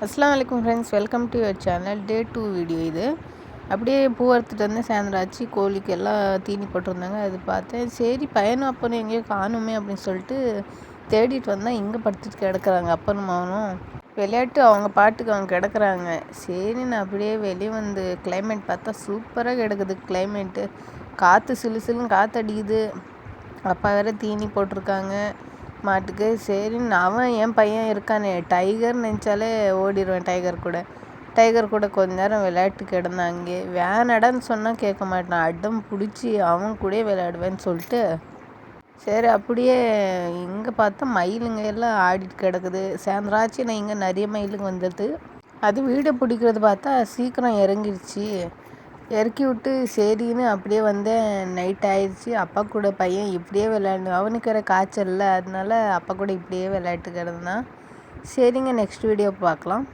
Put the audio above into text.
அஸ்ஸலாமு அலைக்கும் friends, welcome to your channel. Day 2 video இது. அப்படியே பூ அறுத்துட்டு வந்து சாயந்தராச்சு கோழிக்கு எல்லாம் தீனி போட்டிருந்தாங்க. அது பார்த்தேன், சரி பையனும் அப்பனும் எங்கேயோ காணுமே அப்படின்னு சொல்லிட்டு தேடிட்டு வந்தால் இங்கே படுத்துட்டு கிடக்குறாங்க. அப்பனும் அவனும் விளையாட்டு அவங்க பாட்டுக்கு அவங்க கிடக்குறாங்க. சரி நான் அப்படியே வெளியே வந்து கிளைமேட் பார்த்தா சூப்பராக கிடக்குது. கிளைமேட்டு காற்று சிலுசிலுன்னு காற்று அடிக்குது. அப்பா வேறு தீனி போட்டிருக்காங்க மாட்டுக்கு. சரின்னு அவன் என் பையன் இருக்கானே டைகர் நினச்சாலே ஓடிடுவேன். டைகர் கூட கொஞ்ச நேரம் விளையாட்டு கிடந்தான். அங்கே வேணடான்னு சொன்னால் கேட்க மாட்டான். அடம் பிடிச்சி அவன் கூட விளையாடுவேன்னு சொல்லிட்டு சரி அப்படியே இங்கே பார்த்தா மயிலுங்க எல்லாம் ஆடிட்டு கிடக்குது. சாயந்தராச்சு நான் இங்கே நிறைய மயிலுங்க வந்தது. அது வீடை பிடிக்கிறது பார்த்தா சீக்கிரம் இறங்கிடுச்சு. இறக்கி விட்டு சரின்னு அப்படியே வந்தேன். நைட் ஆயிடுச்சு. அப்பா கூட பையன் இப்படியே விளையாடணும். அவனுக்கு வேறு காய்ச்சல், அதனால அப்பா கூட இப்படியே விளையாட்டு கிடந்தான். சரிங்க, நெக்ஸ்ட் வீடியோ பார்க்கலாம்.